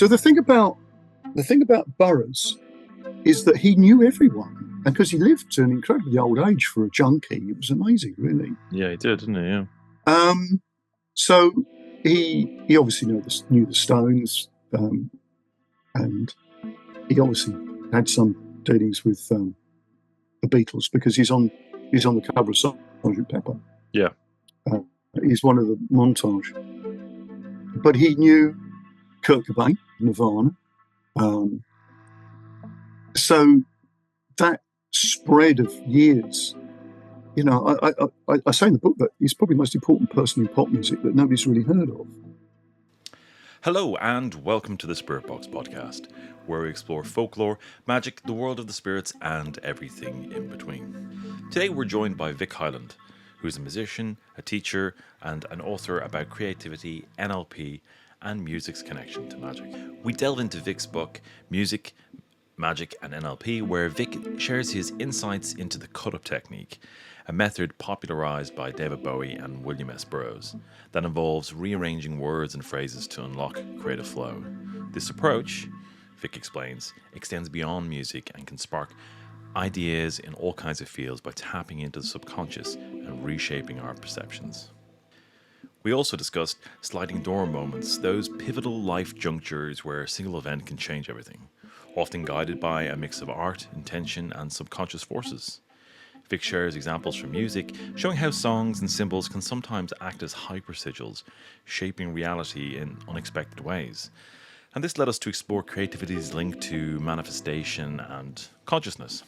So the thing about Burroughs is that he knew everyone, and because he lived to an incredibly old age for a junkie, it was amazing, really. Yeah, he did, didn't he? Yeah. So he obviously knew the Stones, and he obviously had some dealings with the Beatles because he's on the cover of Sgt. Pepper. Yeah. He's one of the montage. But he knew Kurt Cobain, Nirvana. So that spread of years, I say in the book that he's probably the most important person in pop music that nobody's really heard of. Hello and welcome to the Spirit Box podcast, where we explore folklore, magic, the world of the spirits, and everything in between. Today we're joined by Vic Hyland, who's a musician, a teacher, and an author about creativity, NLP, and music's connection to magic. We delve into Vic's book, Music, Magic and NLP, where Vic shares his insights into the cut-up technique, a method popularised by David Bowie and William S. Burroughs that involves rearranging words and phrases to unlock creative flow. This approach, Vic explains, extends beyond music and can spark ideas in all kinds of fields by tapping into the subconscious and reshaping our perceptions. We also discussed sliding door moments, those pivotal life junctures where a single event can change everything, often guided by a mix of art, intention, and subconscious forces. Vic shares examples from music, showing how songs and symbols can sometimes act as hyper-sigils, shaping reality in unexpected ways. And this led us to explore creativity's link to manifestation and consciousness.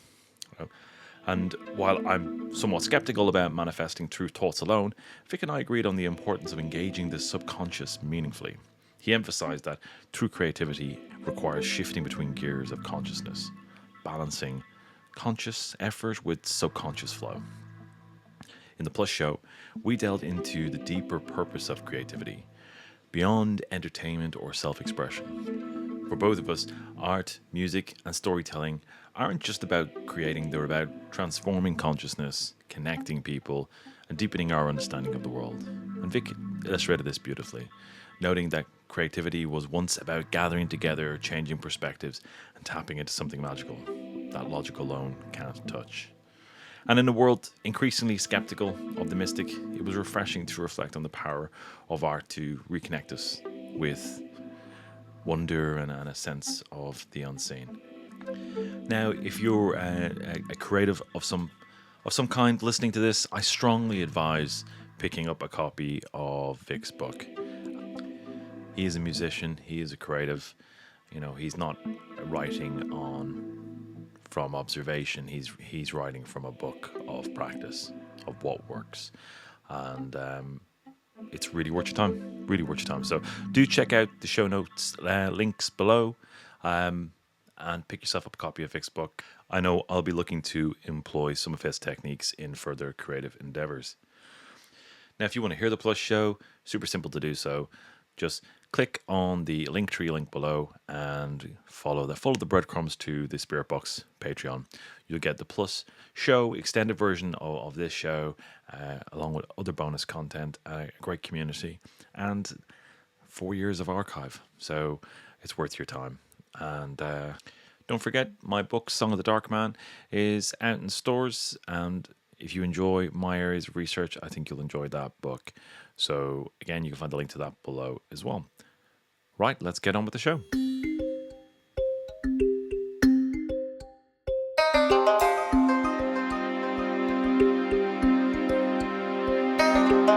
And while I'm somewhat skeptical about manifesting through thoughts alone, Vic and I agreed on the importance of engaging the subconscious meaningfully. He emphasized that true creativity requires shifting between gears of consciousness, balancing conscious effort with subconscious flow. In the Plus show, we delved into the deeper purpose of creativity, beyond entertainment or self-expression. For both of us, art, music, and storytelling aren't just about creating, they're about transforming consciousness, connecting people, and deepening our understanding of the world. And Vic illustrated this beautifully, noting that creativity was once about gathering together, changing perspectives, and tapping into something magical that logic alone can't touch. And in a world increasingly skeptical of the mystic, it was refreshing to reflect on the power of art to reconnect us with wonder and a sense of the unseen. Now, if you're a creative of some kind listening to this, I strongly advise picking up a copy of Vic's book. He is a musician, he is a creative. He's not writing from observation. He's writing from a book of practice of what works, and it's really worth your time. So do check out the show notes links below, and pick yourself up a copy of Vic's book. I know I'll be looking to employ some of his techniques in further creative endeavors. Now, if you want to hear the Plus show, super simple to do so. Just click on the Linktree link below and follow the breadcrumbs to the Spirit Box Patreon. You'll get the Plus show, extended version of this show, along with other bonus content, a great community, and 4 years of archive. So it's worth your time. And don't forget, my book, Song of the Dark Man, is out in stores. And if you enjoy my areas of research, I think you'll enjoy that book. So again, you can find the link to that below as well. Right, let's get on with the show.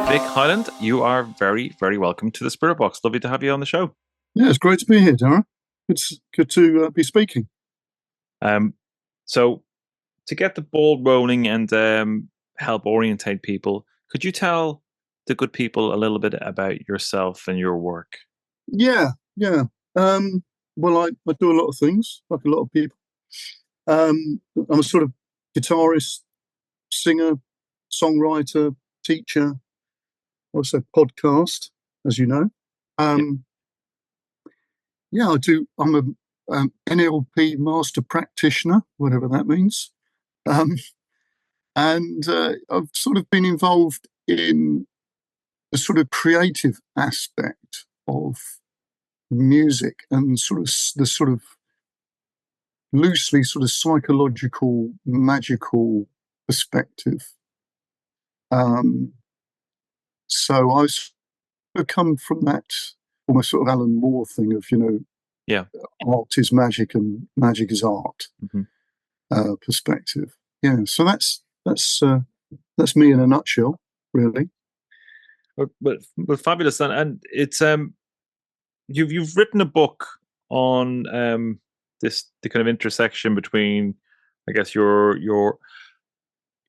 Vic Hyland, you are very, very welcome to the Spirit Box. Lovely to have you on the show. Yeah, it's great to be here, Darren. It's good to be speaking. So to get the ball rolling and help orientate people, could you tell the good people a little bit about yourself and your work? Yeah. Well, I do a lot of things, like a lot of people. I'm a sort of guitarist, singer, songwriter, teacher, also podcast, as you know. I do. I'm a NLP master practitioner, whatever that means. And I've sort of been involved in the sort of creative aspect of music and sort of the sort of loosely sort of psychological, magical perspective. So I sort of come from that almost sort of Alan Moore thing of, Yeah. art is magic and magic is art perspective. Yeah, so that's me in a nutshell, really. But fabulous, and it's you've written a book on the kind of intersection between, I guess, your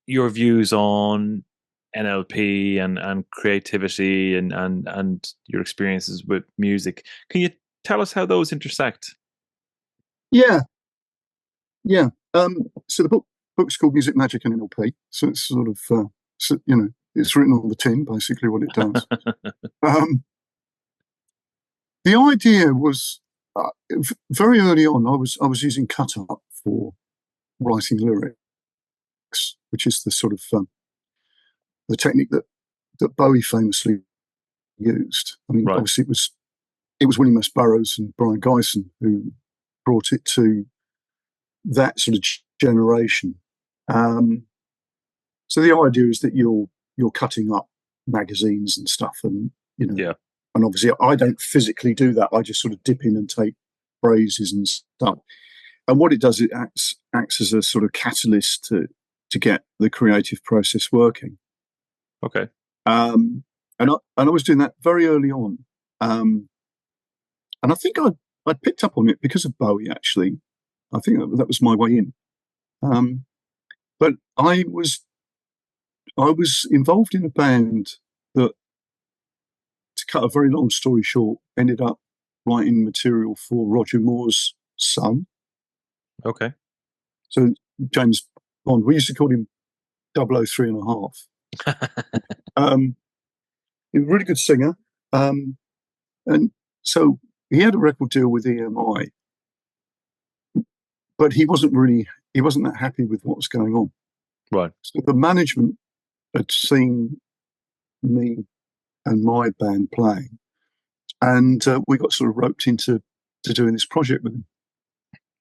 views on NLP and creativity and your experiences with music. Can you tell us how those intersect? Yeah, yeah. So the book's called Music, Magic and NLP. So it's sort of it's written on the tin, basically what it does. The idea was very early on. I was using cut up for writing lyrics, which is the sort of the technique that Bowie famously used. I mean, Right. obviously it was William S. Burroughs and Brian Gyson who brought it to that sort of generation. So the idea is that you're cutting up magazines and stuff, and Yeah. and obviously I don't physically do that. I just sort of dip in and take phrases and stuff. And what it does, it acts as a sort of catalyst to get the creative process working. Okay. And I was doing that very early on, and I think I picked up on it because of Bowie. Actually, I think that was my way in. But I was involved in a band that, to cut a very long story short, ended up writing material for Roger Moore's son. Okay. So James Bond, we used to call him 003 and a half. He was a really good singer. And so he had a record deal with EMI, but he wasn't that happy with what was going on. Right. So the management had seen me and my band playing, and we got sort of roped into doing this project with him.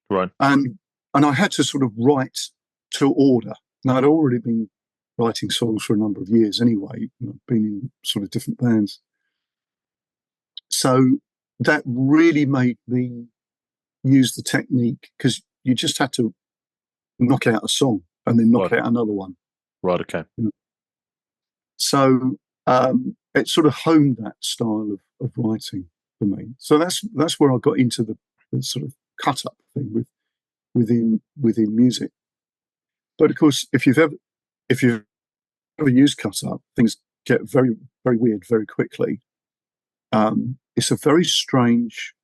Right. And I had to sort of write to order. Now, I'd already been writing songs for a number of years anyway. I've been in sort of different bands. So that really made me use the technique, because you just had to knock out a song and then knock out another one. Right. Okay. So it sort of honed that style of writing for me. So that's where I got into the sort of cut up thing within music. But of course, if you've ever used cut up, things get very, very weird very quickly. It's a very strange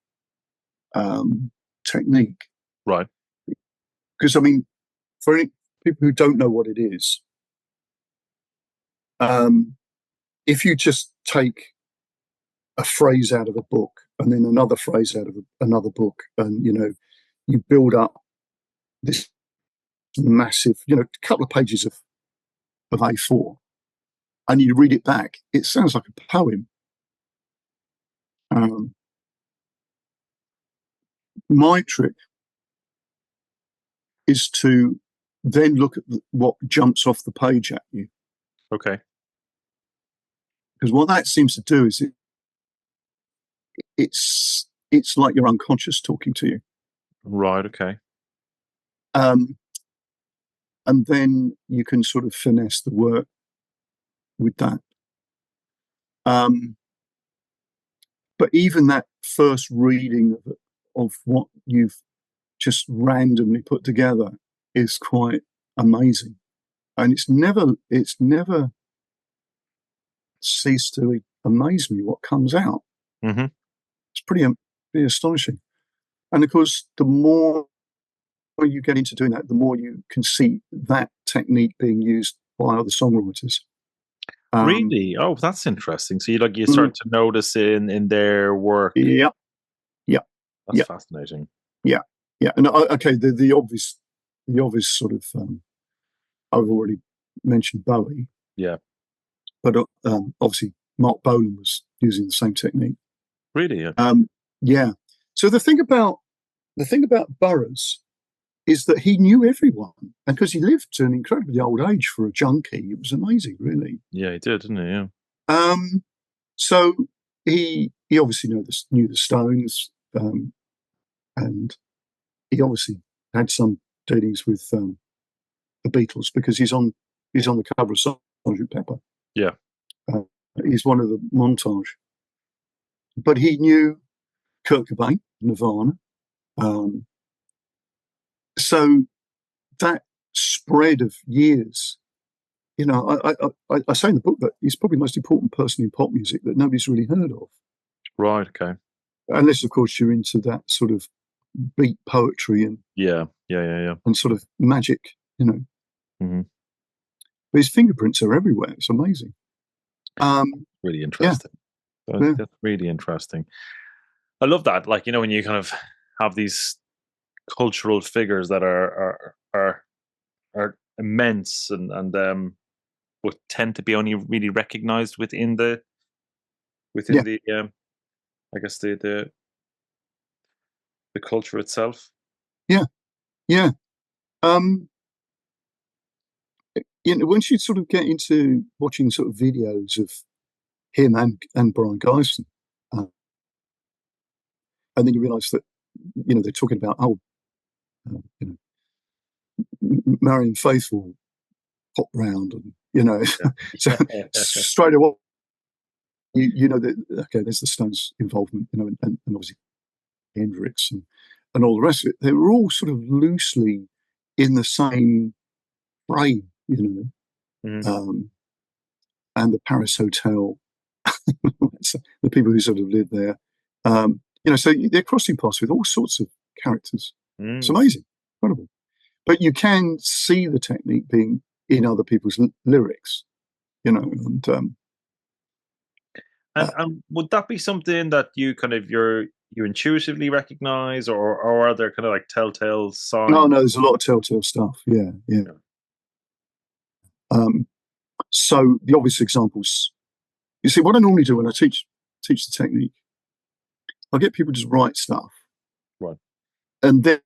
technique. Right. Because, I mean, for any people who don't know what it is, if you just take a phrase out of a book and then another phrase out of another book, and you build up this massive, couple of pages of A4, and you read it back, it sounds like a poem. My trick is to then look at what jumps off the page at you. Okay. Because what that seems to do is it's like your unconscious talking to you. Right. Okay. And then you can sort of finesse the work with that. But even that first reading of what you've just randomly put together is quite amazing, and it's never ceased to amaze me what comes out. Mm-hmm. It's pretty astonishing. And of course, the more you get into doing that, the more you can see that technique being used by other songwriters. Really? Oh, that's interesting. So you start to notice in their work. Yeah, yeah, that's fascinating. Yeah, yeah. And okay, the obvious sort of I've already mentioned Bowie. Yeah. But obviously Mark Bolan was using the same technique. Really? Yeah. Yeah. So the thing about Burroughs is that he knew everyone, and because he lived to an incredibly old age for a junkie, it was amazing, really. Yeah, he did, didn't he? Yeah. So he obviously knew the Stones, and he obviously had some dealings with the Beatles because he's on the cover of Sergeant Pepper. Yeah. He's one of the montage, but he knew Kurt Cobain, Nirvana. So that spread of years, I say in the book that he's probably the most important person in pop music that nobody's really heard of. Right. Okay. Unless, of course, you're into that sort of beat poetry and Yeah. and sort of magic, Mm-hmm. But his fingerprints are everywhere. It's amazing. Really interesting. Yeah. That's really interesting. I love that. Like, when you kind of have these cultural figures that are immense and would tend to be only really recognized within the I guess the culture itself. Yeah. Once you sort of get into watching sort of videos of him and Brian Geisen, and then you realise that they're talking about Marion Faithfull pop round, and so straight away you know that okay, there's the Stones involvement, and obviously Hendrix and all the rest of it. They were all sort of loosely in the same frame, Mm-hmm. And the Paris Hotel, the people who sort of live there. So they're crossing paths with all sorts of characters. It's amazing, incredible. But you can see the technique being in other people's lyrics, And would that be something that you kind of you intuitively recognize, or are there kind of like telltale signs? no, there's a lot of telltale stuff. Yeah. So the obvious examples. You see, what I normally do when I teach the technique, I get people to just write stuff, Right. and then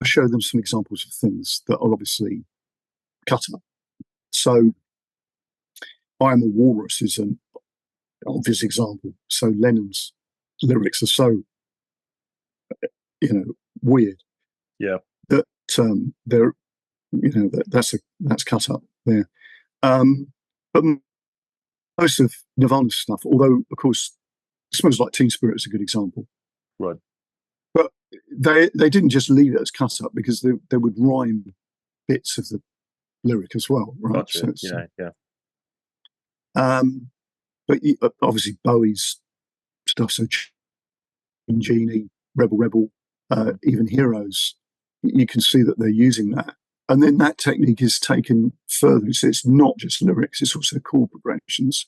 I show them some examples of things that are obviously cut up. So, "I Am a Walrus" is an obvious example. So Lennon's lyrics are so, weird. Yeah. That they're, that's cut up there. But most of Nirvana's stuff, although of course, Smells Like Teen Spirit is a good example. Right. But they didn't just leave it as cut up because they would rhyme bits of the lyric as well, right? Gotcha. So Yeah. But obviously Bowie's stuff, so Genie, Rebel, even Heroes, you can see that they're using that. And then that technique is taken further. So it's not just lyrics, it's also chord progressions.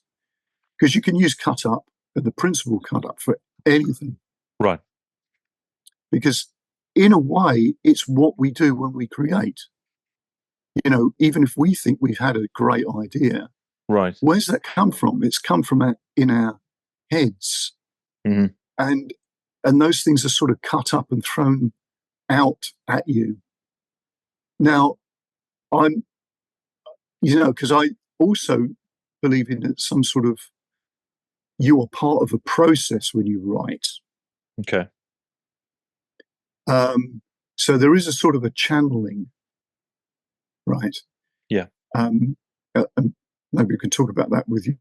Because you can use cut up and the principal cut up for anything. Right. Because in a way, it's what we do when we create. Even if we think we've had a great idea, right, where's that come from? It's come from in our heads. Mm-hmm. And those things are sort of cut up and thrown out at you. Now, because I also believe in some sort of, you are part of a process when you write. Okay. So there is a sort of a channeling, right? Yeah. And maybe we can talk about that with you.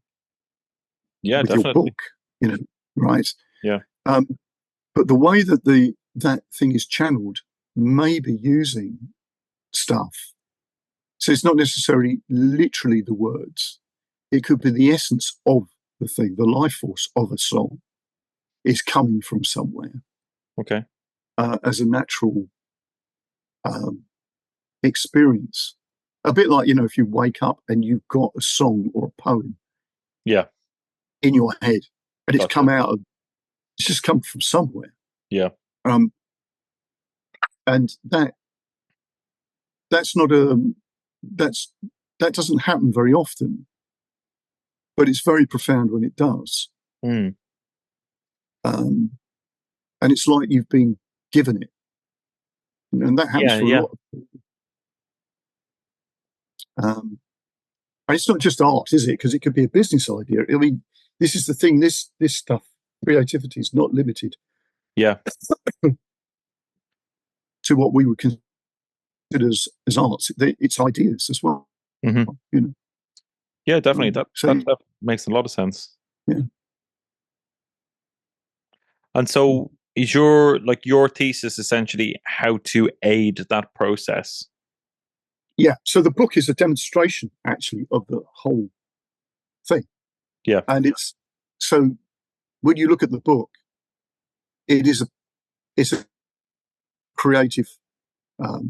Yeah, with definitely. your book, right? Yeah. But the way that that thing is channeled may be using stuff. So it's not necessarily literally the words. It could be the essence of the thing, the life force of a song is coming from somewhere. Okay. As a natural experience. A bit like, if you wake up and you've got a song or a poem in your head and it's come out of, it's just come from somewhere. Yeah. And that's not that doesn't happen very often, but it's very profound when it does. Mm. and it's like you've been given it, and that happens for a lot of people. And it's not just art, is it? Because it could be a business idea. I mean, this is the thing. This stuff, creativity, is not limited. Yeah. To what we would consider as arts. It's ideas as well. Mm-hmm. You know. Yeah, definitely. That makes a lot of sense. Yeah. And so, is your thesis essentially how to aid that process? Yeah. So the book is a demonstration, actually, of the whole thing. Yeah. And so when you look at the book, it's a creative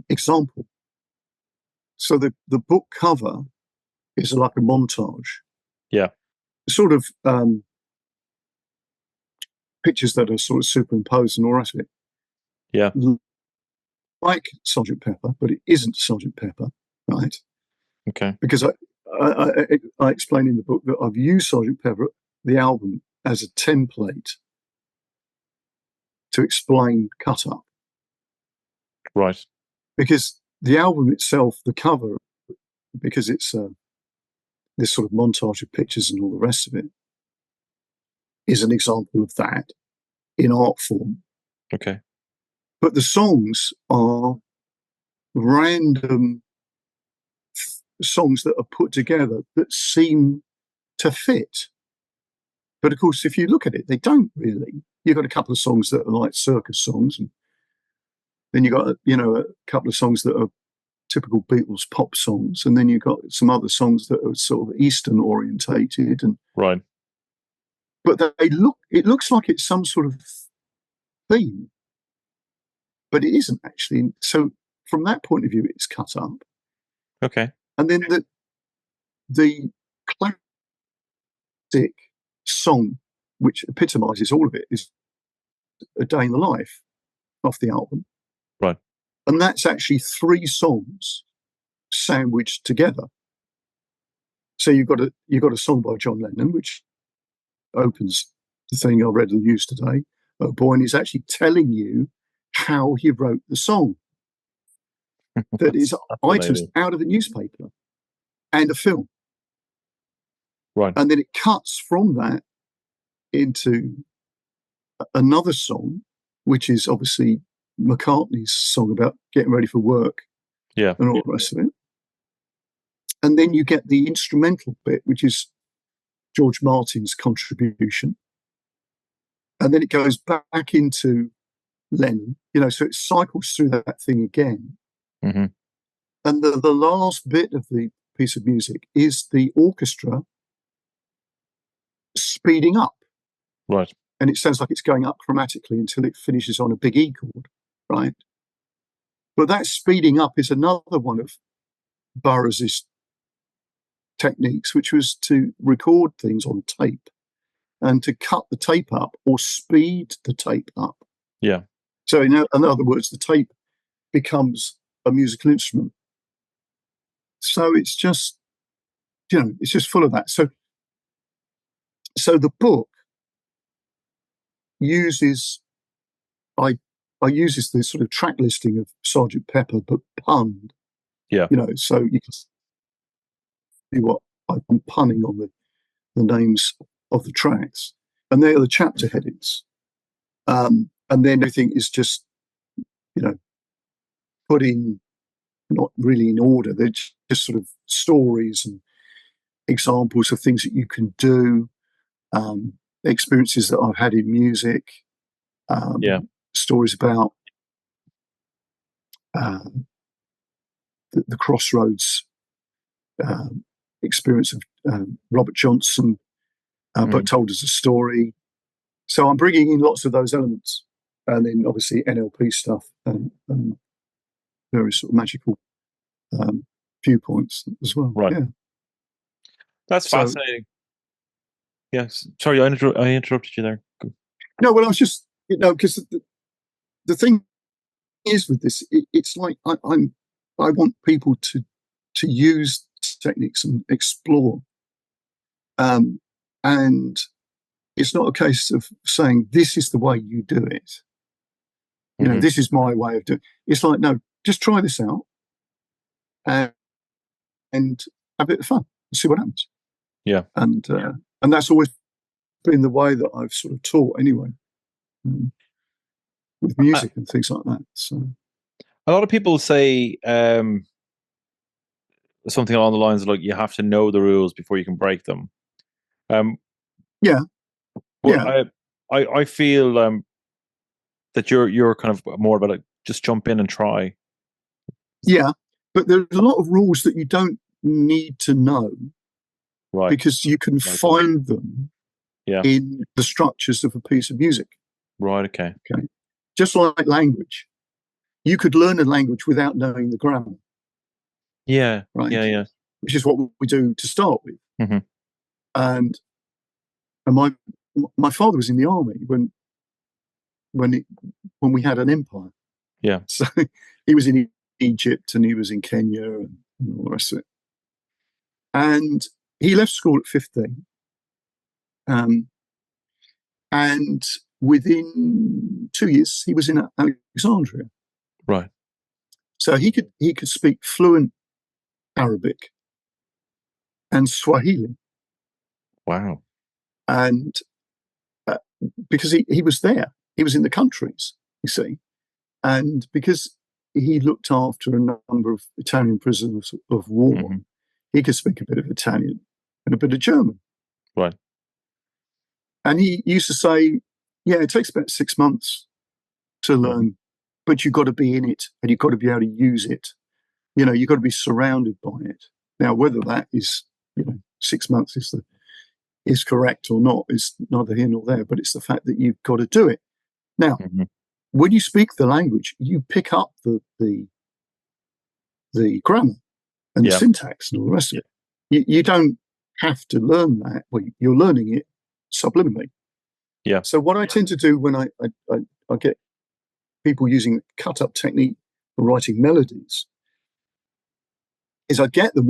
example. So the book cover is like a montage. Yeah. Sort of pictures that are sort of superimposed and all the rest of it. Yeah. Like Sgt. Pepper, but it isn't Sgt. Pepper, right? Okay. Because I explain in the book that I've used Sgt. Pepper, the album, as a template to explain Cut Up. Right. Because the album itself, the cover, because it's this sort of montage of pictures and all the rest of it, is an example of that in art form. Okay. But the songs are random songs that are put together that seem to fit. But of course, if you look at it, they don't really. You've got a couple of songs that are like circus songs, and then you've got a couple of songs that are typical Beatles pop songs, and then you've got some other songs that are sort of Eastern orientated, and right. But it looks like it's some sort of theme, but it isn't actually. So from that point of view, it's cut up. Okay. And then the classic song, which epitomizes all of it, is A Day in the Life off the album. Right. And that's actually 3 songs sandwiched together. So you've got a song by John Lennon, which opens the thing I read and used today. Bowie, and he's actually telling you how he wrote the song. That is items out of a newspaper and a film. Right. And then it cuts from that into another song, which is obviously McCartney's song about getting ready for work. Yeah. And all the rest of it. And then you get the instrumental bit, which is George Martin's contribution. And then it goes back into Lennon, so it cycles through that thing again. Mm-hmm. And the last bit of the piece of music is the orchestra speeding up. Right. And it sounds like it's going up chromatically until it finishes on a big E chord, right? But that speeding up is another one of Burroughs' techniques, which was to record things on tape and to cut the tape up or speed the tape up. Yeah. So in other words, the tape becomes a musical instrument. So it's just, it's just full of that. So the book uses uses this sort of track listing of Sgt. Pepper, but punned. Yeah. So you can see what I'm punning on the names of the tracks, and they are the chapter headings. And then everything is just, put in, not really in order. They're just sort of stories and examples of things that you can do, experiences that I've had in music, stories about the Crossroads experience of Robert Johnson, but told as a story. So I'm bringing in lots of those elements, and then obviously NLP stuff and various sort of magical viewpoints as well. Right. Yeah. That's fascinating. Yes. Sorry, I interrupted you there. No, well, I was just, because the thing is with this, it's like I want people to use techniques and explore, and it's not a case of saying this is the way you do it. This is my way of doing. It's like, no, just try this out and, have a bit of fun and see what happens. Yeah. And that's always been the way that I've sort of taught anyway, with music and things like that. So a lot of people say something along the lines of, like, you have to know the rules before you can break them. Yeah. But I feel that you're kind of more about, like, just jump in and try. Yeah, but there's a lot of rules that you don't need to know, Right. because you can find them in the structures of a piece of music. Right. Okay. Just like language, you could learn a language without knowing the grammar. Yeah. Right. Yeah. Which is what we do to start with. Mm-hmm. And my father was in the army when we had an empire. Yeah. So he was in Egypt and he was in Kenya and all the rest of it. And he left school at 15. And within 2 years, he was in Alexandria. Right. So he could speak fluent Arabic and Swahili. Wow. And because he was there, he was in the countries, you see. And because he looked after a number of Italian prisoners of war, he could speak a bit of Italian and a bit of German. Right. And he used to say, yeah, it takes about 6 months to learn, but you've got to be in it and you've got to be able to use it. You've got to be surrounded by it. Now, whether that is, 6 months is correct or not is neither here nor there, but it's the fact that you've got to do it. Now, when you speak the language, you pick up the grammar and the syntax and all the rest of it. You don't have to learn that. Well, you're learning it subliminally. Yeah. So what I tend to do when I get people using cut-up technique for writing melodies is I get them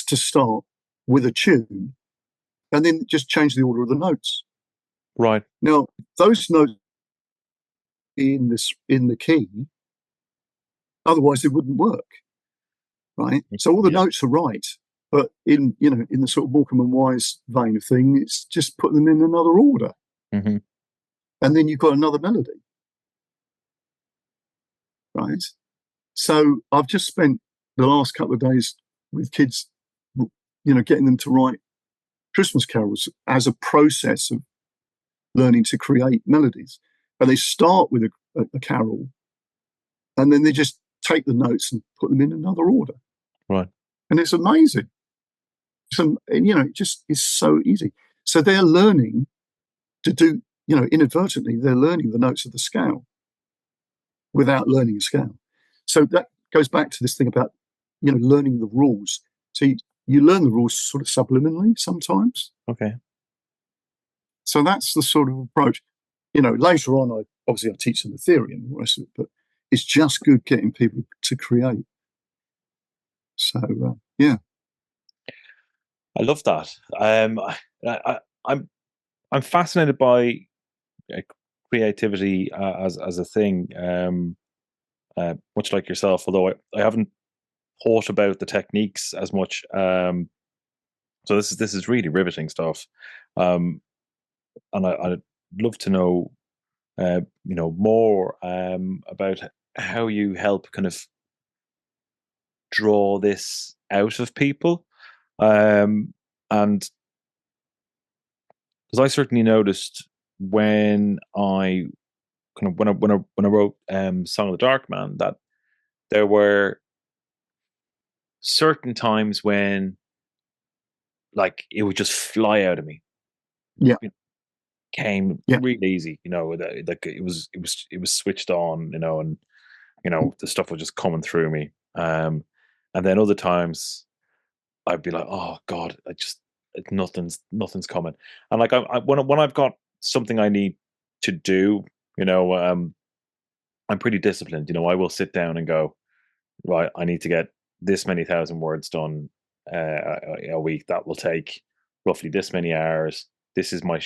to start with a tune and then just change the order of the notes. Right. Now, those notes in the key, otherwise they wouldn't work. Right. So all the notes are right, but in the sort of Morecambe and Wise vein of thing, it's just put them in another order. And then you've got another melody. Right. So I've just spent the last couple of days with kids, getting them to write Christmas carols as a process of learning to create melodies. And they start with a carol, and then they just take the notes and put them in another order. Right. And it's amazing. It just is so easy. So they're learning to do, inadvertently, they're learning the notes of the scale without learning a scale. So that goes back to this thing about, learning the rules. So you learn the rules sort of subliminally sometimes. Okay. So that's the sort of approach. Later on, I teach them the theory and the rest of it, but it's just good getting people to create. So, yeah. I love that. I'm fascinated by creativity as a thing, much like yourself. Although I haven't thought about the techniques as much. So this is really riveting stuff, and I'd love to know, more about how you help kind of draw this out of people, and because I certainly noticed when I wrote Song of the Dark Man that there were certain times when, like, it would just fly out of me. Yeah. It came really easy, like it was switched on, and the stuff was just coming through me. And then other times I'd be like, oh God, nothing's coming. And like when I've got something I need to do, I'm pretty disciplined. I will sit down and go, right, I need to get this many thousand words done a week. That will take roughly this many hours. This is my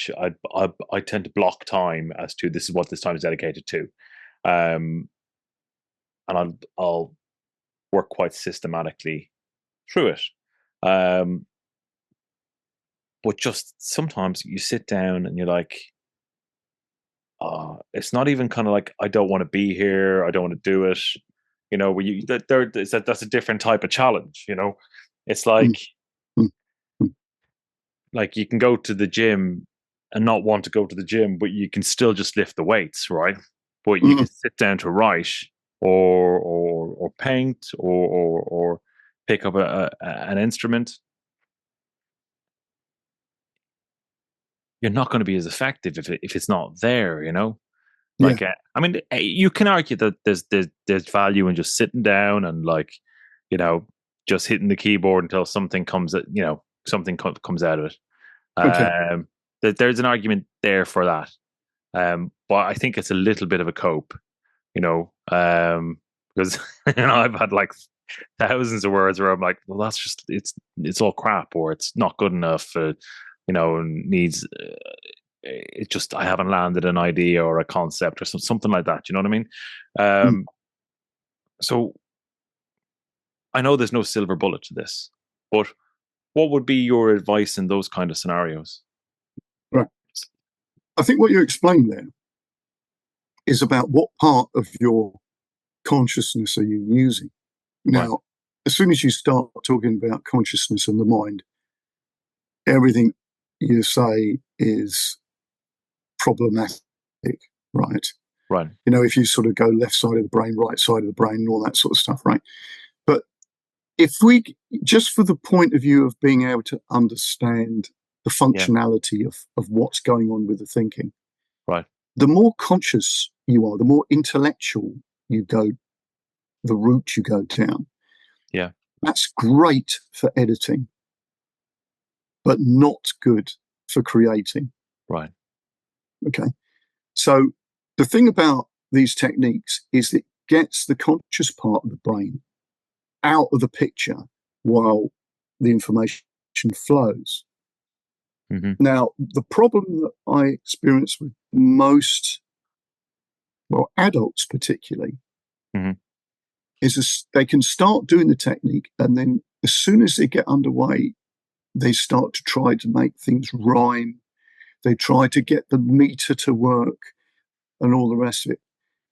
I tend to block time as to this is what this time is dedicated to. and I'll work quite systematically through it. But just sometimes you sit down and you're like, it's not even kind of like, I don't want to be here, I don't want to do it. That's a different type of challenge. It's like mm, mm. like you can go to the gym and not want to go to the gym, but you can still just lift the weights, right? But you can sit down to write or paint or pick up an instrument. You're not going to be as effective if it's not there, Yeah. I mean, you can argue that there's value in just sitting down and just hitting the keyboard until something comes out of it. Okay. There's an argument there for that, but I think it's a little bit of a cope, because I've had like thousands of words where I'm like, well, that's just it's all crap, or it's not good enough, and needs. It just, I haven't landed an idea or a concept or something like that. You know what I mean? So I know there's no silver bullet to this, but what would be your advice in those kind of scenarios? Right. I think what you explained there is about what part of your consciousness are you using. Now, Right. As soon as you start talking about consciousness and the mind, everything you say is problematic, right? Right. If you sort of go left side of the brain, right side of the brain, and all that sort of stuff, right? But if we, just for the point of view of being able to understand the functionality of what's going on with the thinking, right, the more conscious you are, the more intellectual you go, the route you go down. Yeah. That's great for editing, but not good for creating. Right. Okay. So the thing about these techniques is it gets the conscious part of the brain out of the picture while the information flows. Mm-hmm. Now, the problem that I experience with most, adults particularly, Mm-hmm. is they can start doing the technique, and then as soon as they get underway, they start to try to make things rhyme. They try to get the meter to work and all the rest of it.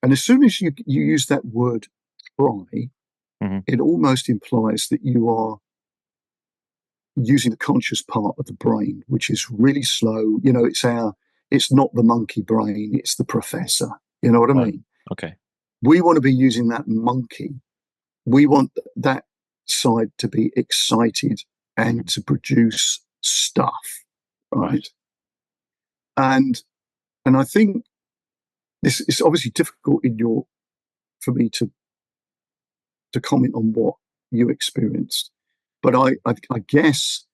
And as soon as you use that word try, Mm-hmm. it almost implies that you are using the conscious part of the brain, which is really slow. It's not the monkey brain, it's the professor. You know what I mean? Okay. We want to be using that monkey. We want that side to be excited and to produce stuff, right? And I think this is obviously difficult for me to comment on what you experienced, but I guess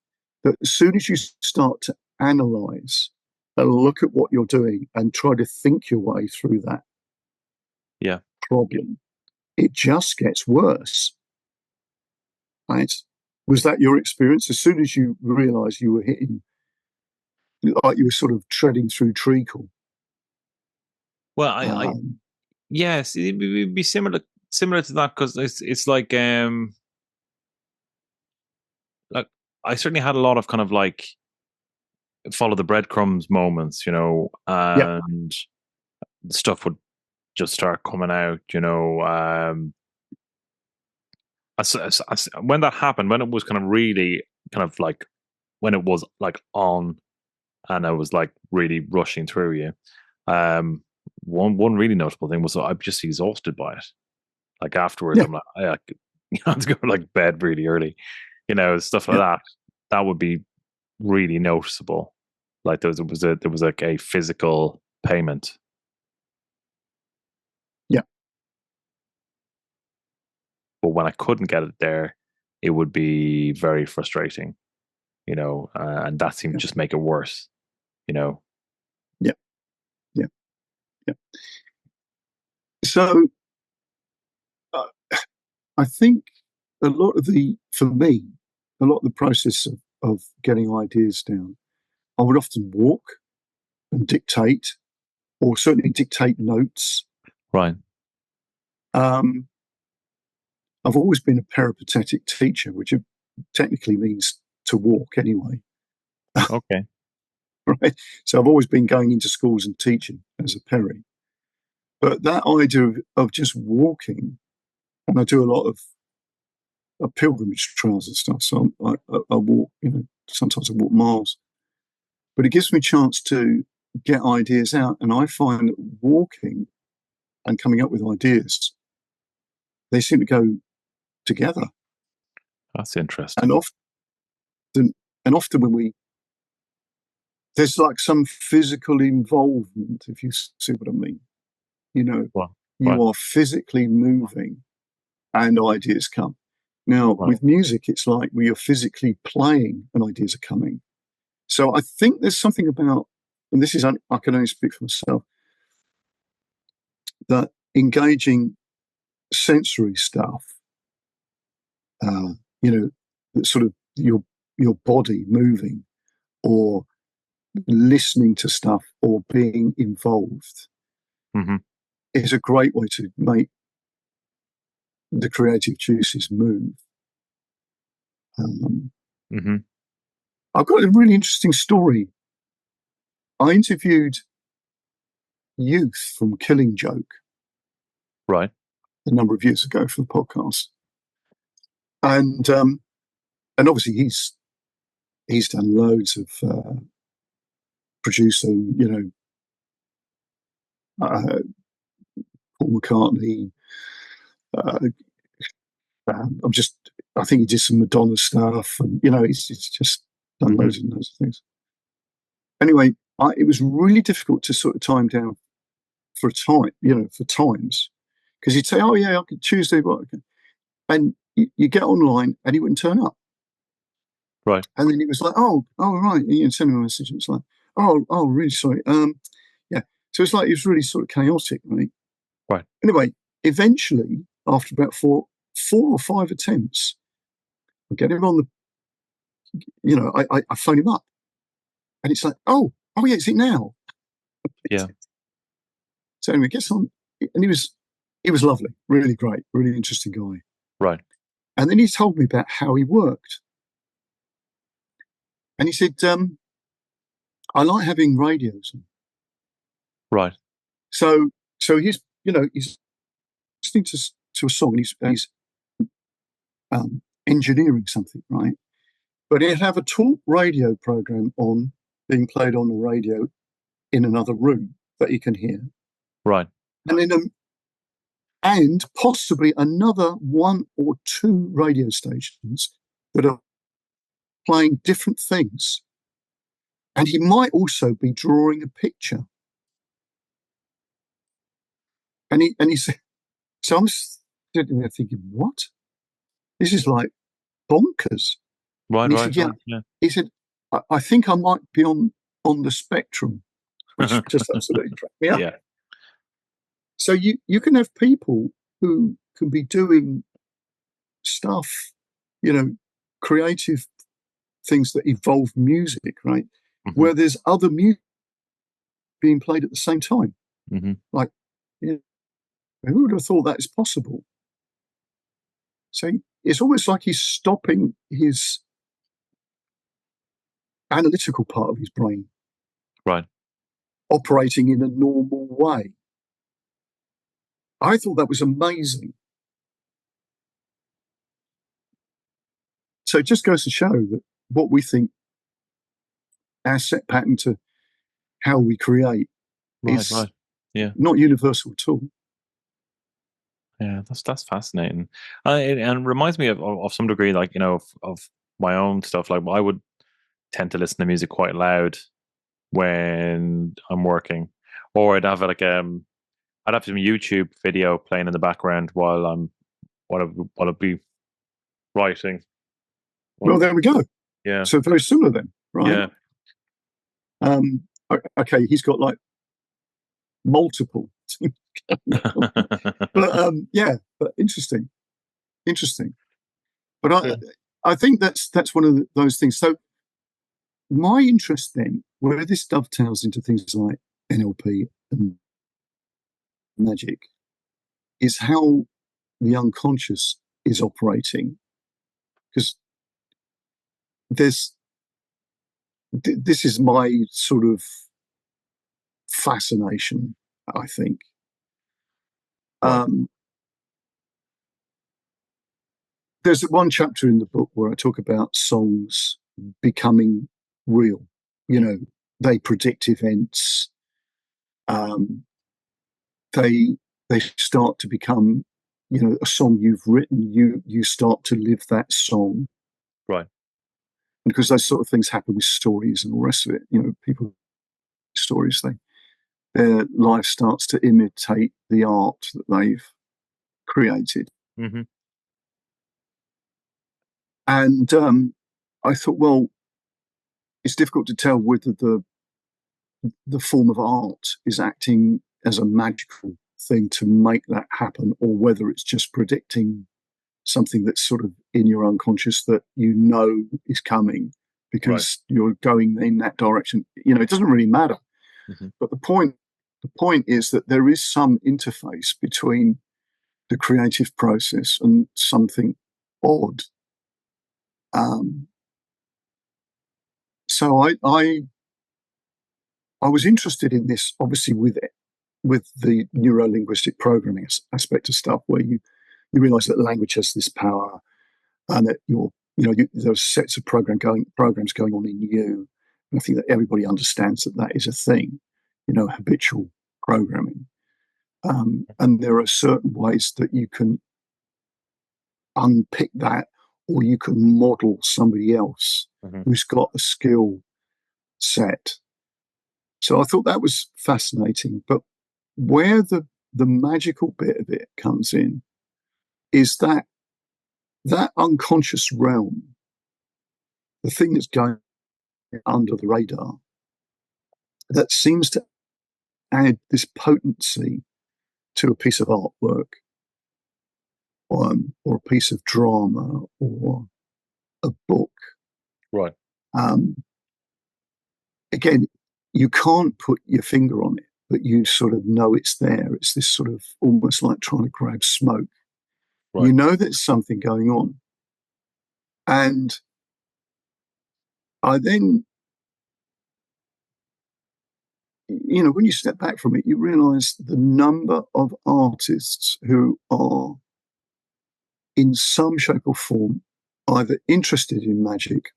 that as soon as you start to analyze and look at what you're doing and try to think your way through that problem, it just gets worse, right? Was that your experience? As soon as you realize you were hitting, like you were sort of treading through treacle? Well, I yes, it would be similar to that, because it's like I certainly had a lot of kind of like follow the breadcrumbs moments, and stuff would just start coming out, when that happened, when it was kind of really kind of like, when it was like on and I was like really rushing through you, one really notable thing was I'm just exhausted by it. Like afterwards, Yeah. I'm like, I have to go like bed really early, stuff like that. That would be really noticeable. Like there was like a physical payment. Yeah. But when I couldn't get it there, it would be very frustrating, and that seemed to just make it worse, Yeah. Yeah. Yeah. So I think for me, a lot of the process of getting ideas down, I would often walk and dictate, or certainly dictate notes. Right. I've always been a peripatetic teacher, which technically means to walk anyway. Okay. Right. So I've always been going into schools and teaching as a peri. But that idea of just walking, and I do a lot of pilgrimage trails and stuff. So I walk, sometimes I walk miles. But it gives me a chance to get ideas out. And I find that walking and coming up with ideas, they seem to go together. That's interesting. And often when there's like some physical involvement, if you see what I mean. You are physically moving and ideas come. Now, with music, it's like we are physically playing and ideas are coming. So I think there's something about, and this is, I can only speak for myself, that engaging sensory stuff, sort of your body moving or listening to stuff or being involved is a great way to make the creative juices move. I've got a really interesting story. I interviewed youth from Killing Joke, right, a number of years ago for the podcast, and obviously he's done loads of producing, Paul McCartney. I think he did some Madonna stuff, and he's just done loads and loads of things. Anyway, it was really difficult to sort of time down for time, for times, because he'd say, "Oh yeah, I could Tuesday," and you get online and he wouldn't turn up. Right. And then it was like, oh right, and you send him a message, and it's like, oh, really sorry, yeah. So it's like it was really sort of chaotic, right? Right. Anyway, eventually, after about four or five attempts, I get him on the, I phone him up, and it's like, oh yeah, is it now? Yeah. So anyway, gets on, and he was lovely, really great, really interesting guy. Right. And then he told me about how he worked. And he said, I like having radios on. Right. So he's listening to a song, and he's engineering something, right? But he'd have a talk radio program on, being played on the radio in another room that he can hear. Right. And possibly another one or two radio stations that are playing different things. And he might also be drawing a picture. And he said, so I'm sitting there thinking, what? This is like bonkers. Right. He said, yeah. He said, I think I might be on the spectrum, which just absolutely cracked me up. Yeah. So you can have people who can be doing stuff, creative things that evolve music, right? Where there's other music being played at the same time. Like, who would have thought that is possible? So it's almost like he's stopping his analytical part of his brain, right, operating in a normal way. I thought that was amazing. So it just goes to show that what we think, our set pattern to how we create, is not universal at all. Yeah, that's fascinating, and reminds me of some degree, like of my own stuff. Like I would tend to listen to music quite loud when I'm working, or I'd have some YouTube video playing in the background while I'd be writing. Well, there we go. Yeah. So very similar then, right? Yeah. Okay, he's got like multiple. But but interesting. But I think that's one of those things. So my interest then, where this dovetails into things like NLP and magic, is how the unconscious is operating, because this is my sort of fascination, I think. Right. There's one chapter in the book where I talk about songs becoming real. They predict events. They start to become, a song you've written. You start to live that song, Right. because those sort of things happen with stories and all the rest of it. People stories, their life starts to imitate the art that they've created. Mm-hmm. And I thought, well, it's difficult to tell whether the form of art is acting as a magical thing to make that happen, or whether it's just predicting something that's sort of in your unconscious that is coming because you're going in that direction. It doesn't really matter. Mm-hmm. But the point is that there is some interface between the creative process and something odd. So I was interested in this, obviously, with the neuro-linguistic programming aspect of stuff, where you realize that language has this power, and that there's sets of programs going on in you. And I think that everybody understands that is a thing, habitual programming. And there are certain ways that you can unpick that, or you can model somebody else who's got a skill set. So I thought that was fascinating. But where the magical bit of it comes in is that unconscious realm, the thing that's going under the radar, that seems to add this potency to a piece of artwork, or a piece of drama, or a book. Right. Again, you can't put your finger on it, but you sort of know it's there. It's this sort of almost like trying to grab smoke. Right. You know there's something going on. And I then, when you step back from it, you realize the number of artists who are in some shape or form either interested in magic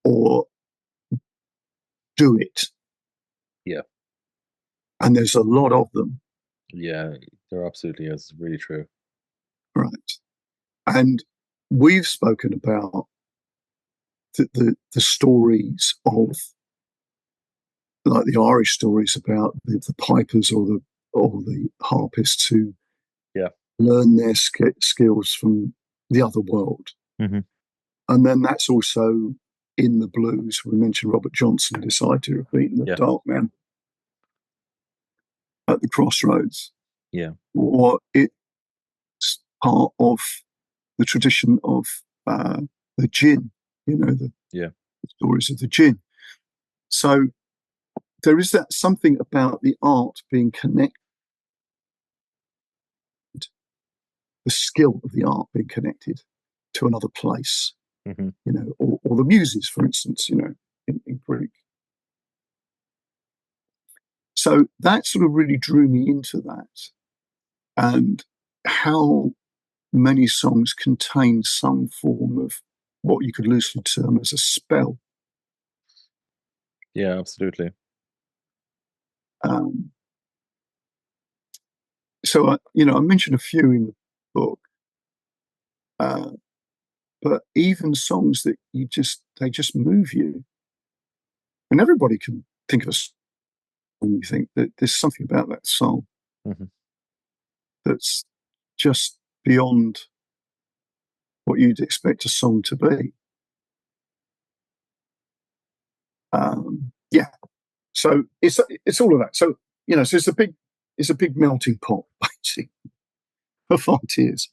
or do it. Yeah. And there's a lot of them. Yeah, there absolutely is. Really true. Right. And we've spoken about the stories of, like the Irish stories about the pipers or the harpists who learn their skills from the other world. Mm-hmm. And then that's also in the blues. We mentioned Robert Johnson, this idea of beating the dark man at the crossroads. Yeah. Or it's part of the tradition of the jinn, the stories of the jinn. So there is that something about the art being connected, the skill of the art being connected to another place, or the muses, for instance, in Greek. So that sort of really drew me into that, and how many songs contain some form of what you could loosely term as a spell. Yeah, absolutely. So I mentioned a few in the book, but even songs that they just move you, and everybody can think of a song and you think that there's something about that song that's just beyond what you'd expect a song to be. Yeah, so it's all of that. So so it's a big melting pot, basically, of ideas.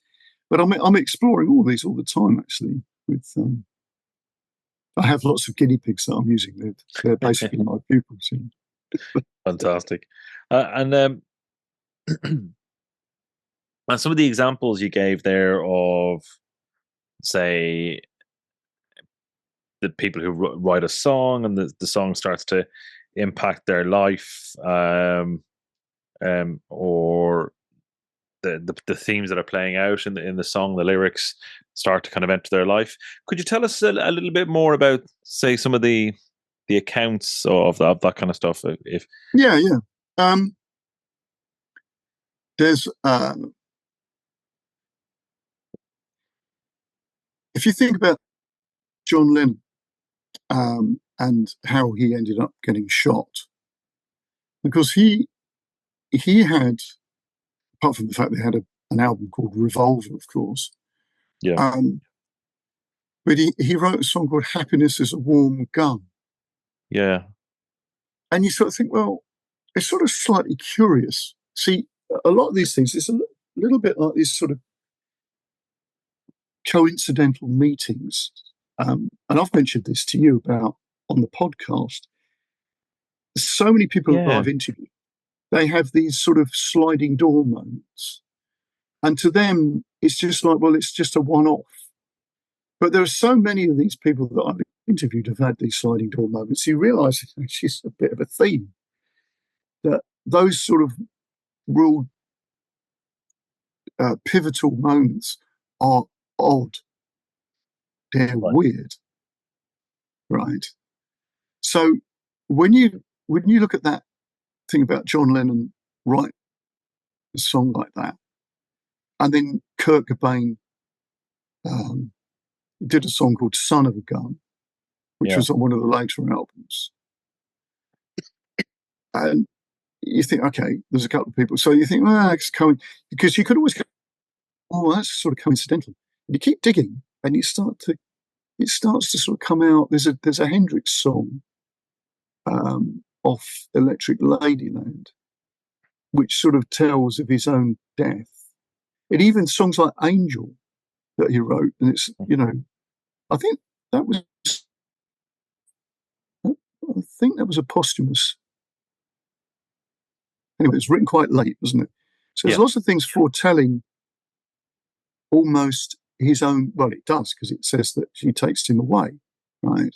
But I'm exploring all these all the time, actually. With I have lots of guinea pigs that I'm using. They're basically my pupils. Fantastic. And And some of the examples you gave there of, say, the people who write a song and the song starts to impact their life, or the themes that are playing out in the song, the lyrics start to kind of enter their life. Could you tell us a little bit more about, say, some of the accounts of that kind of stuff? If Yeah, yeah. There's if you think about John Lennon and how he ended up getting shot, because he had, apart from the fact they had an album called Revolver, of course, yeah, but he wrote a song called Happiness is a Warm Gun. yeah, And you sort of think, well, it's sort of slightly curious. See, a lot of these things, it's a little bit like these sort of coincidental meetings. And I've mentioned this to you about on the podcast. So many people that yeah, I've interviewed, they have these sort of sliding door moments. And to them, it's just like, well, it's just a one off. But there are so many of these people that I've interviewed have had these sliding door moments. You realize it's actually a bit of a theme, that those sort of real pivotal moments are odd. They're right, weird, right? So when you look at that thing about John Lennon writing a song like that, and then Kurt Cobain um, did a song called "Son of a Gun," which yeah, was on one of the later albums, and you think, okay, there's a couple of people. So you think, well, it's because you could always go, oh, that's sort of coincidental. And you keep digging, and it starts to sort of come out. There's a Hendrix song off Electric Ladyland, which sort of tells of his own death. And even songs like Angel that he wrote, and it's, I think that was, I think that was a posthumous. Anyway, it was written quite late, wasn't it? So there's yeah. lots of things foretelling almost his own. Well, it does, because it says that she takes him away, right?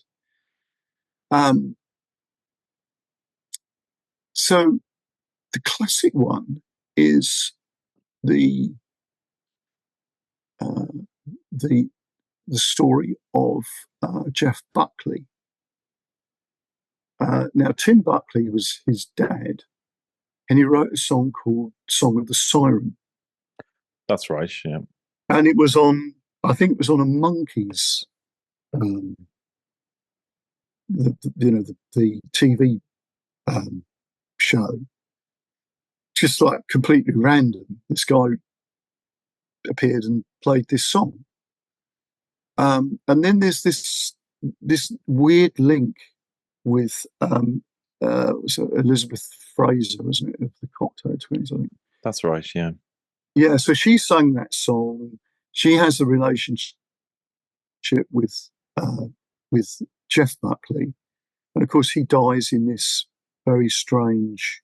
So the classic one is the uh, the story of Jeff Buckley. Now, Tim Buckley was his dad, and he wrote a song called "Song of the Siren," That's right. Yeah, and it was on, I think, it was on a Monkeys, um, the TV show. Just like completely random, this guy appeared and played this song, and then there's this weird link with Elizabeth Fraser, wasn't it, of the Cocktail Twins, I think. that's right. Yeah, Yeah, so she sang that song. She has a relationship with uh, with Jeff Buckley, and of course he dies in this very strange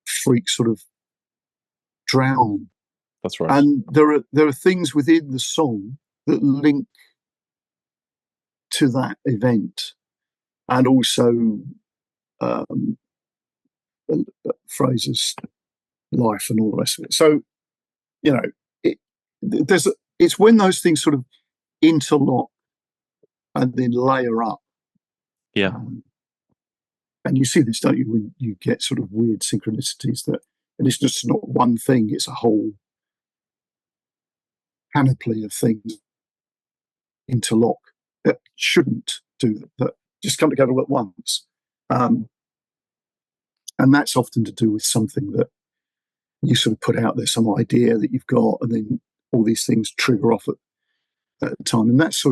freak sort of drown. that's right. And there are things within the song that link to that event, and also um, Fraser's life and all the rest of it. So you know, it's when those things sort of interlock and then layer up. Yeah, Um, and you see this, don't you, when you get sort of weird synchronicities and it's just not one thing, it's a whole panoply of things interlock that shouldn't do that, just come together at once. Um, and that's often to do with something that you sort of put out there, some idea that you've got, and then all these things trigger off at the time. And that's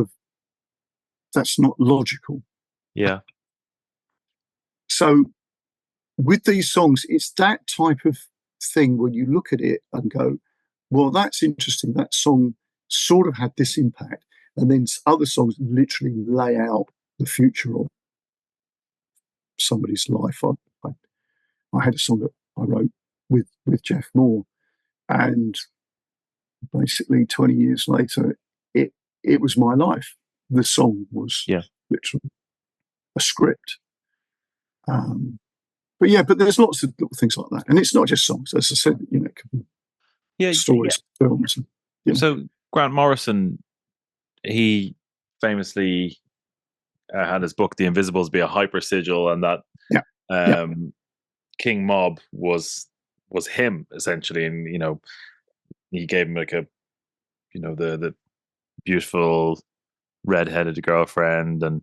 not logical. yeah, So with these songs, it's that type of thing when you look at it and go, well, that's interesting. That song sort of had this impact. And then other songs literally lay out the future of somebody's life. I had a song that I wrote with Jeff Moore, And basically 20 years later, it was my life. The song was literally a script. But there's lots of little things like that. And it's not just songs, as I said, it could be stories, films. So Grant Morrison, he famously had his book, The Invisibles, be a hyper sigil, and that King Mob was him essentially. And, he gave him like the beautiful red-headed girlfriend, and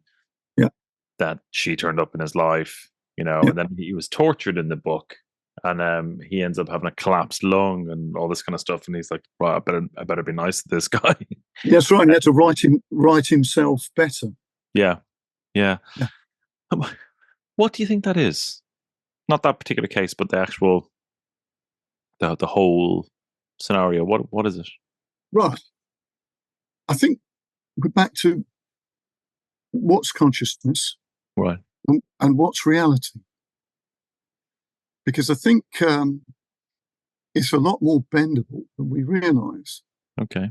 that she turned up in his life, and then he was tortured in the book, and he ends up having a collapsed lung and all this kind of stuff, and he's like, well, I better be nice to this guy. That's right. He had to write himself better. Yeah. What do you think that is? Not that particular case, but the actual the whole scenario. What is it? Right. I think we're back to what's consciousness, right, and what's reality. Because I think it's a lot more bendable than we realise. Okay.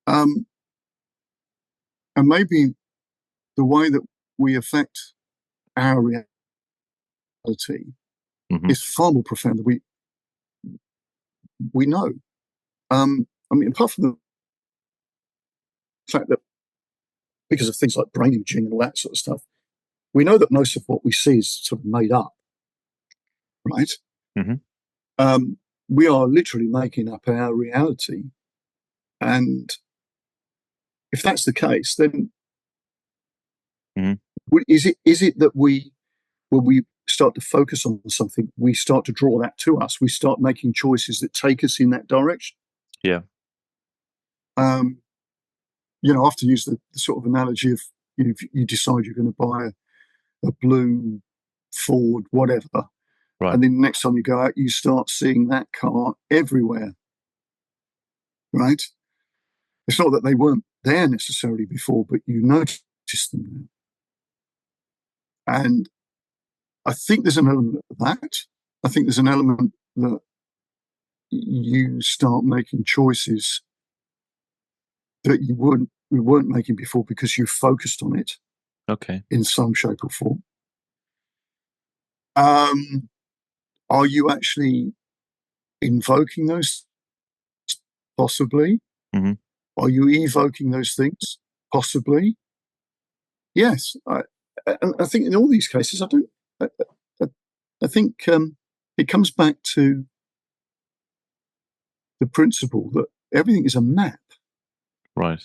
And maybe the way that we affect our reality is far more profound than we know. Apart from the fact that because of things like brain imaging and all that sort of stuff, we know that most of what we see is sort of made up, right? We are literally making up our reality. And if that's the case, then is it that when we start to focus on something, we start to draw that to us, we start making choices that take us in that direction? I often use the sort of analogy of, if you decide you're going to buy a blue Ford, whatever, and then next time you go out, you start seeing that car everywhere, right? It's not that they weren't there necessarily before, but you noticed them now. And I think there's an element of that. I think there's an element that you start making choices that you weren't making before because you focused on it. Okay. In some shape or form. Are you actually invoking those? Possibly. Are you evoking those things? Possibly. Yes. I think in all these cases, I think it comes back to the principle that everything is a map. Right.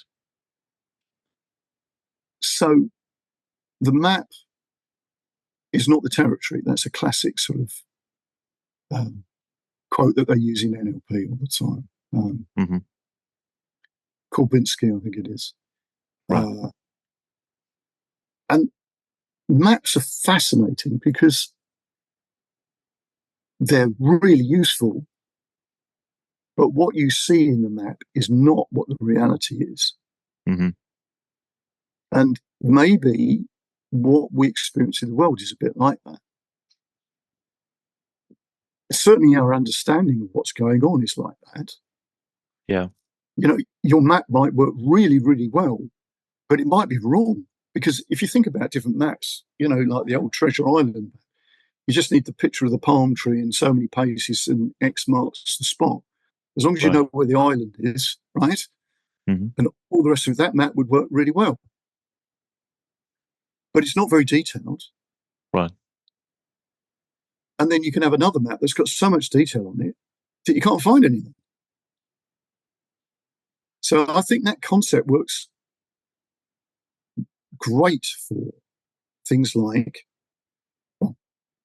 So the map is not the territory. That's a classic sort of quote that they use in NLP all the time. Korbinski, I think it is. Right. And maps are fascinating because they're really useful, but what you see in the map is not what the reality is. And maybe what we experience in the world is a bit like that. Certainly our understanding of what's going on is like that. Yeah. Your map might work really, really well, but it might be wrong. Because if you think about different maps, like the old Treasure Island, you just need the picture of the palm tree in so many paces and X marks the spot. As long as you know where the island is, right? And all the rest of that map would work really well. But it's not very detailed. Right. And then you can have another map that's got so much detail on it that you can't find anything. So I think that concept works great for things like,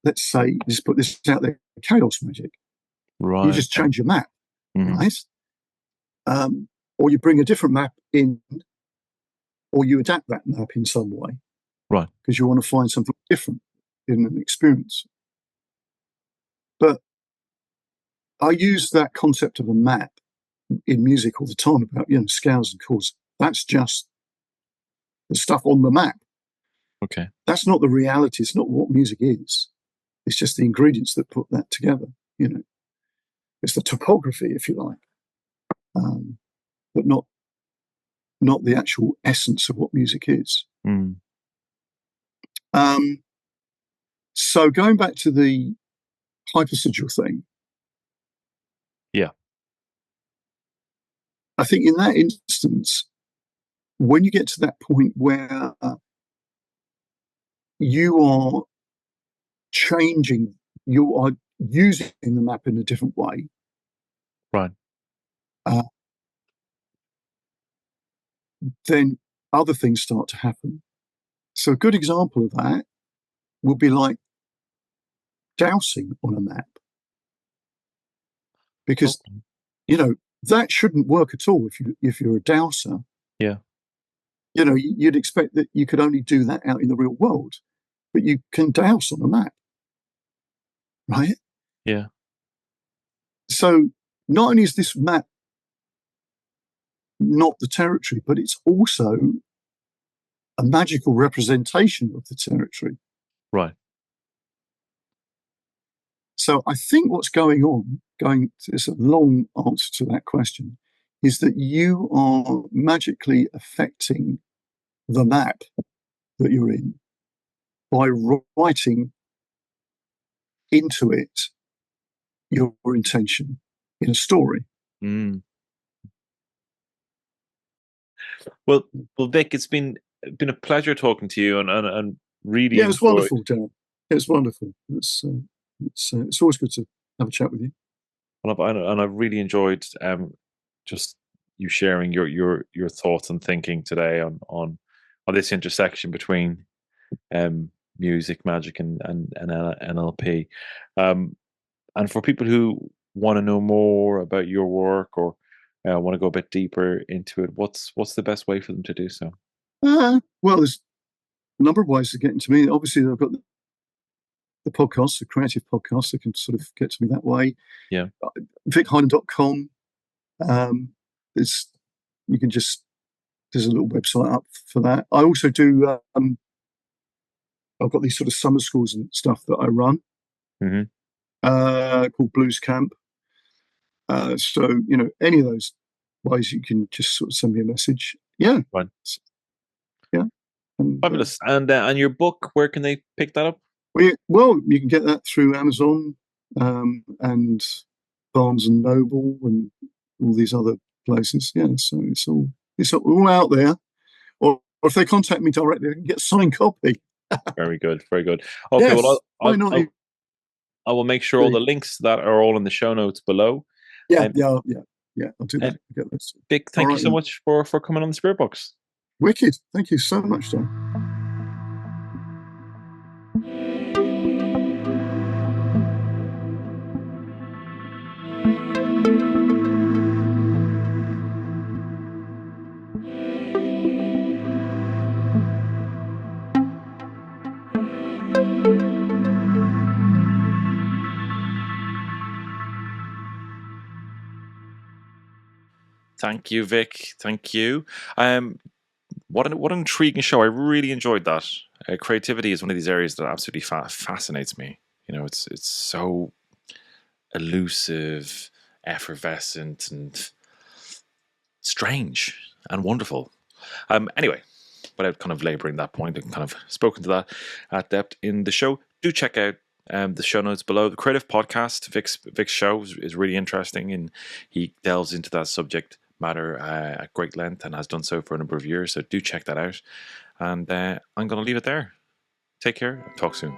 let's say, let's put this out there, chaos magic. Right. You just change your map, right? Or you bring a different map in, or you adapt that map in some way. Right. Because you want to find something different in an experience. But I use that concept of a map in music all the time about, scales and chords. That's just the stuff on the map. Okay. That's not the reality. It's not what music is. It's just the ingredients that put that together, It's the topography, if you like, but not the actual essence of what music is. Mm. So going back to the hypersigil thing, Yeah. I think in that instance, when you get to that point where you are changing, you are using the map in a different way, Right. then other things start to happen. So a good example of that would be like dousing on a map, because Okay. that shouldn't work at all if you're a dowser. Yeah. You'd expect that you could only do that out in the real world, but you can douse on a map, right? Yeah. So not only is this map not the territory, but it's also a magical representation of the territory. Right. So I think what's going on, it's a long answer to that question, is that you are magically affecting the map that you're in by writing into it your intention in a story. Mm. Well, Vic, it's been a pleasure talking to you, and really Yeah, it's enjoyed. wonderful, Dan. It's wonderful. It's always good to have a chat with you. And I've really enjoyed just you sharing your thoughts and thinking today on this intersection between music, magic, and NLP. And for people who want to know more about your work, or want to go a bit deeper into it, what's the best way for them to do so? Well, there's a number of ways of getting to me. Obviously, I've got the podcast, the creative podcast. They can sort of get to me that way. Yeah. VicHyland.com. You can just, there's a little website up for that. I also do, I've got these sort of summer schools and stuff that I run, Mm-hmm. called Blues Camp. So, any of those ways you can just sort of send me a message. Yeah. Right. Yeah. And, Fabulous. And your book, where can they pick that up? well, you can get that through Amazon, and Barnes and Noble and all these other places. Yeah. So it's all out there. Or if they contact me directly, I can get a signed copy. Very good. Very good. Okay. Yes. Well, Why not? I will make sure all the links to that are all in the show notes below. Yeah. Um, I'll do that. I'll get those. Vic, All thank you right, so then. much for coming on the Spirit Box. Wicked. Thank you so much, Tom. Thank you, Vic. Thank you. What an intriguing show. I really enjoyed that. Creativity is one of these areas that absolutely fascinates me. It's so elusive, effervescent, and strange and wonderful. Anyway, without kind of laboring that point and kind of spoken to that at depth in the show, do check out the show notes below. The Creative Podcast, Vic's show is really interesting, and he delves into that subject matter at great length and has done so for a number of years. So do check that out. And I'm going to leave it there. Take care. Talk soon.